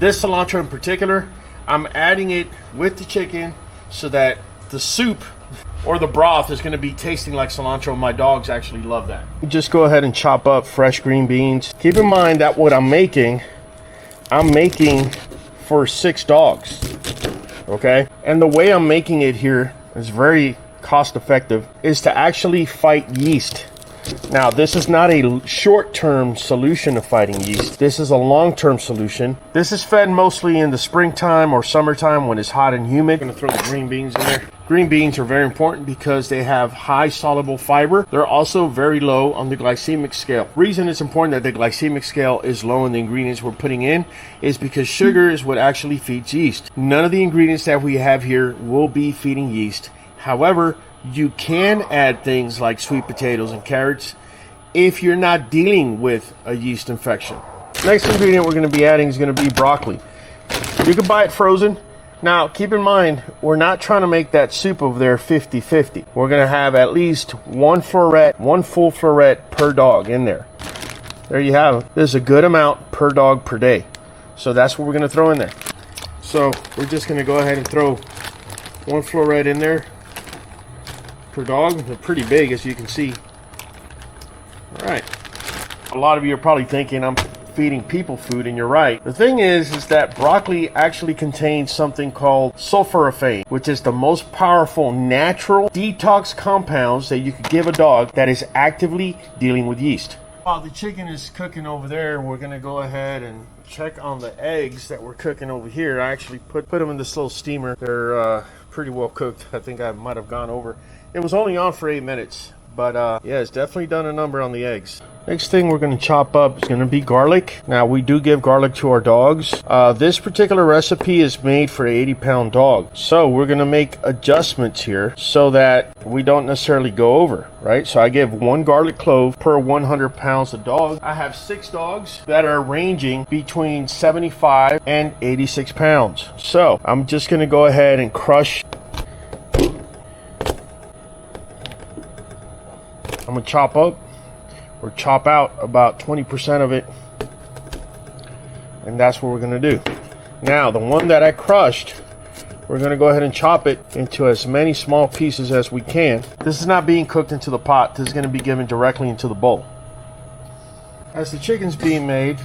This cilantro in particular, I'm adding it with the chicken so that the soup or the broth is going to be tasting like cilantro. My dogs actually love that. Just go ahead and chop up fresh green beans. Keep in mind that what I'm making for 6 dogs, okay? And the way I'm making it here is very cost effective, is to actually fight yeast. Now, this is not a short-term solution of fighting yeast. This is a long-term solution. This is fed mostly in the springtime or summertime when it's hot and humid. I'm gonna throw the green beans in there. Green beans are very important because they have high soluble fiber. They're also very low on the glycemic scale. Reason it's important that the glycemic scale is low in the ingredients we're putting in is because sugar is what actually feeds yeast. None of the ingredients that we have here will be feeding yeast. However, you can add things like sweet potatoes and carrots if you're not dealing with a yeast infection. Next ingredient we're going to be adding is going to be broccoli. You can buy it frozen. Now, keep in mind, we're not trying to make that soup over there 50-50. We're going to have at least one full floret per dog in there. There you have it. There's a good amount per dog per day. So that's what we're going to throw in there. So we're just going to go ahead and throw one floret in there per dog. They're pretty big, as you can see. All right. A lot of you are probably thinking I'm feeding people food, and you're right. The thing is that broccoli actually contains something called sulforaphane, which is the most powerful natural detox compounds that you could give a dog that is actively dealing with yeast. While the chicken is cooking over there, we're gonna go ahead and check on the eggs that we're cooking over here. I actually put them in this little steamer. They're pretty well cooked. I think I might have gone over. It was only on for 8 minutes, but yeah, it's definitely done a number on the eggs. Next thing we're going to chop up is going to be garlic. Now, we do give garlic to our dogs. This particular recipe is made for an 80-pound dog. So we're going to make adjustments here so that we don't necessarily go over, right? So I give 1 garlic clove per 100 pounds of dog. I have 6 dogs that are ranging between 75 and 86 pounds. So I'm just going to go ahead and crush. I'm going to chop up or chop out about 20% of it, and that's what we're going to do. Now, the one that I crushed, we're going to go ahead and chop it into as many small pieces as we can. This is not being cooked into the pot. This is going to be given directly into the bowl. As the chicken's being made,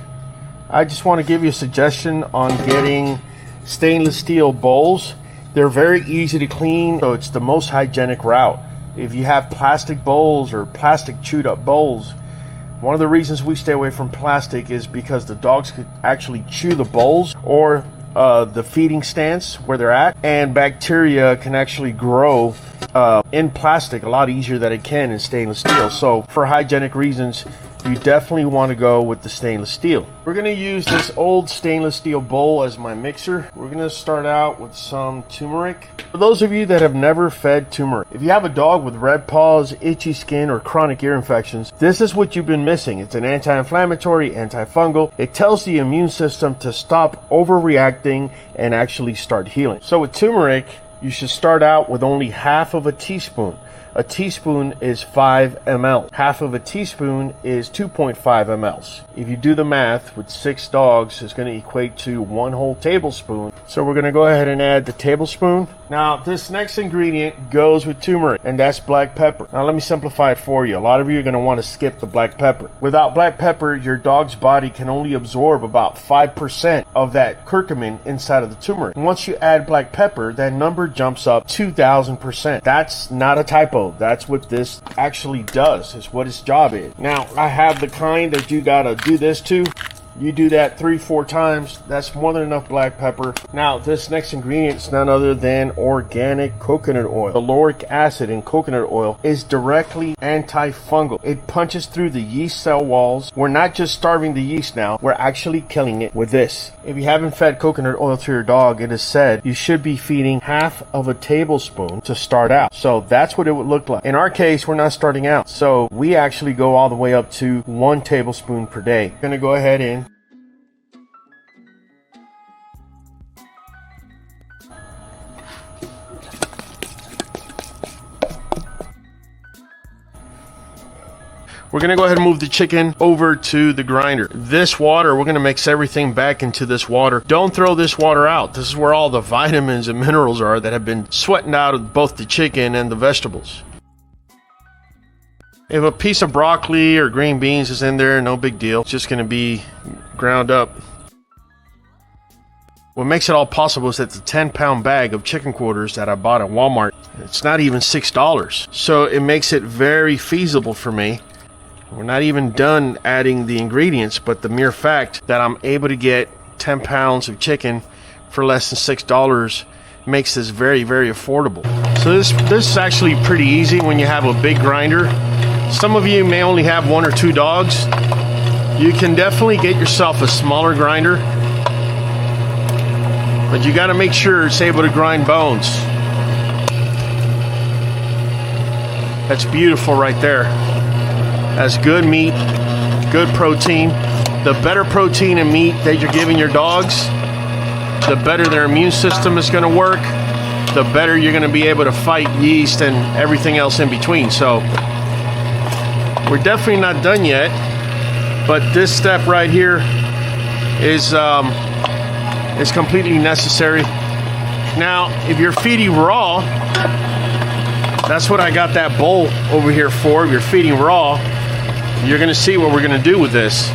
I just want to give you a suggestion on getting stainless steel bowls. They're very easy to clean, so it's the most hygienic route. If you have plastic bowls or plastic chewed up bowls, one of the reasons we stay away from plastic is because the dogs could actually chew the bowls or the feeding stance where they're at, and bacteria can actually grow in plastic a lot easier than it can in stainless steel. So for hygienic reasons, you definitely want to go with the stainless steel. We're going to use this old stainless steel bowl as my mixer. We're going to start out with some turmeric. For those of you that have never fed turmeric, if you have a dog with red paws, itchy skin, or chronic ear infections, this is what you've been missing. It's an anti-inflammatory, antifungal. It tells the immune system to stop overreacting and actually start healing. So with turmeric, you should start out with only half of a teaspoon. A teaspoon is 5 ml. Half of a teaspoon is 2.5 mLs. If you do the math, with 6 dogs, it's going to equate to 1 whole tablespoon. So we're going to go ahead and add the tablespoon. Now, this next ingredient goes with turmeric, and that's black pepper. Now, let me simplify it for you. A lot of you are going to want to skip the black pepper. Without black pepper, your dog's body can only absorb about 5% of that curcumin inside of the turmeric. And once you add black pepper, that number jumps up 2,000%. That's not a typo. That's what this actually does. It's what its job is. Now, I have the kind that you gotta do this to. You do that 3-4 times, that's more than enough black pepper. Now, this next ingredient is none other than organic coconut oil. The lauric acid in coconut oil is directly antifungal. It punches through the yeast cell walls. We're not just starving the yeast now, we're actually killing it with this. If you haven't fed coconut oil to your dog, it is said you should be feeding half of a tablespoon to start out. So that's what it would look like. In our case, we're not starting out. So we actually go all the way up to 1 tablespoon per day. I'm gonna go ahead and we're gonna go ahead and move the chicken over to the grinder. This water, we're gonna mix everything back into this water. Don't throw this water out. This is where all the vitamins and minerals are that have been sweating out of both the chicken and the vegetables. If a piece of broccoli or green beans is in there, no big deal. It's just gonna be ground up. What makes it all possible is that the 10-pound bag of chicken quarters that I bought at Walmart, it's not even $6. So it makes it very feasible for me. We're not even done adding the ingredients, but the mere fact that I'm able to get 10 pounds of chicken for less than $6 makes this very, very affordable. So this is actually pretty easy when you have a big grinder. Some of you may only have 1 or 2 dogs. You can definitely get yourself a smaller grinder, but you got to make sure it's able to grind bones. That's beautiful right there. That's good meat, good protein. The better protein and meat that you're giving your dogs, the better their immune system is going to work, the better you're going to be able to fight yeast and everything else in between. So we're definitely not done yet, but this step right here is completely necessary. Now, if you're feeding raw, that's what I got that bowl over here for. If you're feeding raw, you're going to see what we're going to do with this.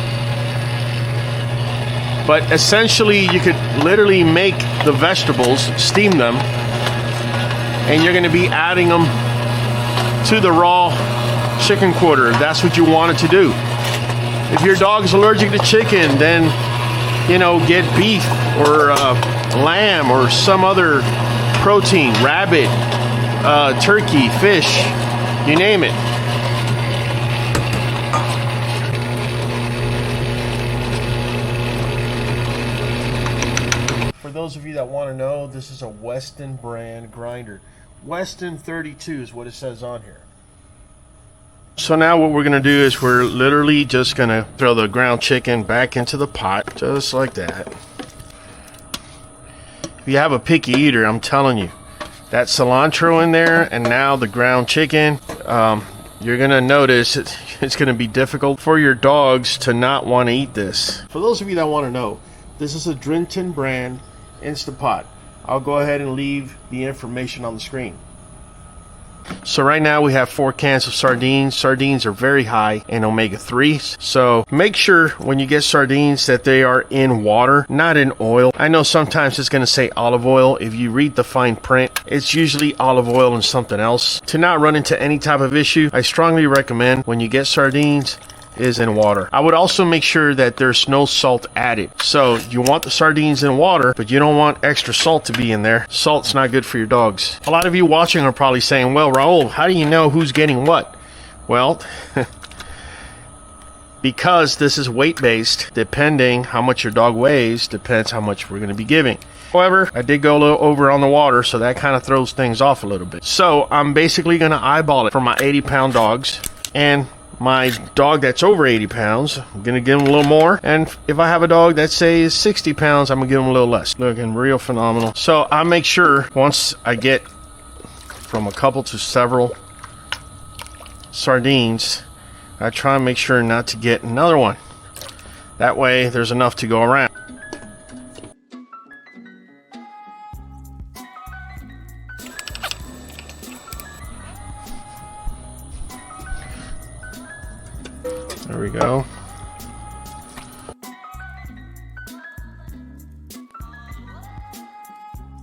But essentially, you could literally make the vegetables, steam them, and you're going to be adding them to the raw chicken quarter if that's what you wanted to do. If your dog is allergic to chicken, then, you know, get beef or lamb or some other protein, rabbit, turkey, fish, you name it. For those of you that want to know, this is a Weston brand grinder. Weston 32 is what it says on here. So now what we're going to do is we're literally just going to throw the ground chicken back into the pot, just like that. If you have a picky eater, I'm telling you, that cilantro in there and now the ground chicken, you're going to notice it's going to be difficult for your dogs to not want to eat this. For those of you that want to know, this is a Drinton brand Instant Pot. I'll go ahead and leave the information on the screen. So right now we have 4 cans of sardines. Sardines are very high in omega-3s. So make sure when you get sardines that they are in water, not in oil. I know sometimes it's going to say olive oil. If you read the fine print, it's usually olive oil and something else. To not run into any type of issue, I strongly recommend when you get sardines is in water. I would also make sure that there's no salt added. So you want the sardines in water, but you don't want extra salt to be in there. Salt's not good for your dogs. A lot of you watching are probably saying, well, Raul, how do you know who's getting what? Well, because this is weight-based, depending how much your dog weighs, depends how much we're going to be giving. However, I did go a little over on the water, so that kind of throws things off a little bit. So I'm basically going to eyeball it for my 80-pound dogs, and my dog that's over 80 pounds, I'm going to give him a little more. And if I have a dog that say is 60 pounds, I'm going to give him a little less. Looking real phenomenal. So I make sure once I get from a couple to several sardines, I try and make sure not to get another one. That way there's enough to go around. There we go.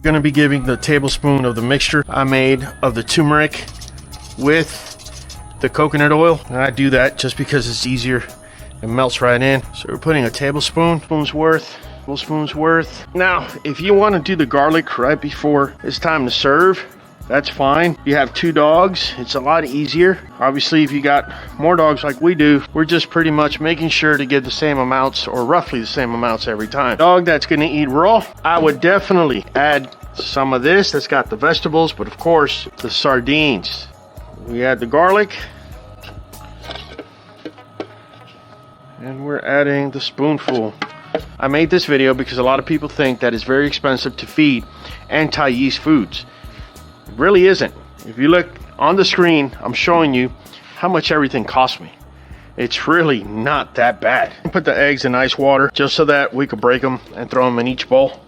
Going to be giving the tablespoon of the mixture I made of the turmeric with the coconut oil. And I do that just because it's easier. It melts right in. So we're putting a tablespoon's worth. Now, if you want to do the garlic right before it's time to serve, that's fine. You have 2 dogs, it's a lot easier. Obviously, if you got more dogs like we do, we're just pretty much making sure to give the same amounts or roughly the same amounts every time. Dog that's going to eat raw, I would definitely add some of this that's got the vegetables, but of course the sardines. We add the garlic, and we're adding the spoonful. I made this video because a lot of people think that it's very expensive to feed anti-yeast foods. It really isn't. If you look on the screen, I'm showing you how much everything cost me. It's really not that bad. Put the eggs in ice water just so that we could break them and throw them in each bowl.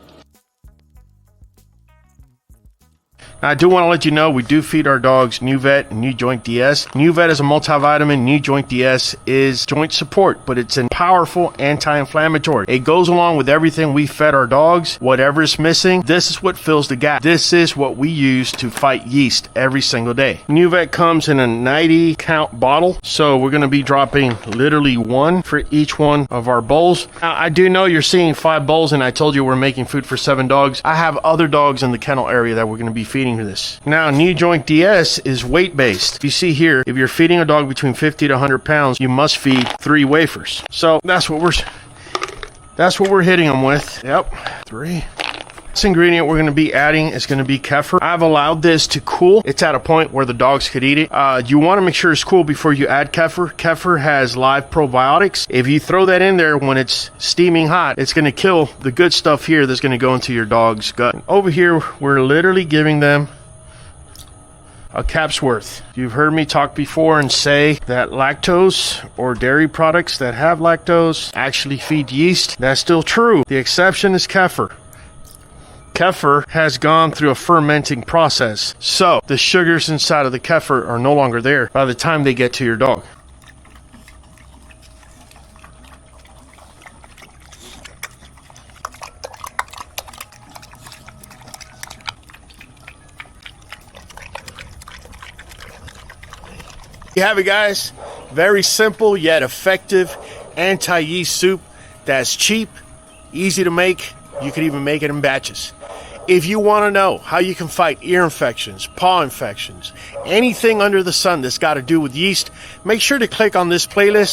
Now, I do want to let you know we do feed our dogs Nuvet NuJoint DS. Nuvet is a multivitamin. NuJoint DS is joint support, but it's a powerful anti-inflammatory. It goes along with everything we fed our dogs. Whatever's missing, this is what fills the gap. This is what we use to fight yeast every single day. Nuvet comes in a 90 count bottle, so we're going to be dropping literally one for each one of our bowls. Now, I do know you're seeing 5 bowls, and I told you we're making food for 7 dogs. I have other dogs in the kennel area that we're going to be feeding this. Now, NuJoint DS is weight-based. You see here, if you're feeding a dog between 50 to 100 pounds, you must feed 3 wafers. So that's what we're hitting them with. Yep, 3. This ingredient we're going to be adding is going to be kefir. I've allowed this to cool. It's at a point where the dogs could eat it. You want to make sure it's cool before you add kefir. Kefir has live probiotics. If you throw that in there when it's steaming hot, it's going to kill the good stuff here that's going to go into your dog's gut. And over here, we're literally giving them a cap's worth. You've heard me talk before and say that lactose or dairy products that have lactose actually feed yeast. That's still true. The exception is kefir. Kefir has gone through a fermenting process, so the sugars inside of the kefir are no longer there by the time they get to your dog. You have it, guys. Very simple yet effective anti-yeast soup that's cheap, easy to make. You could even make it in batches. If you want to know how you can fight ear infections, paw infections, anything under the sun that's got to do with yeast, make sure to click on this playlist.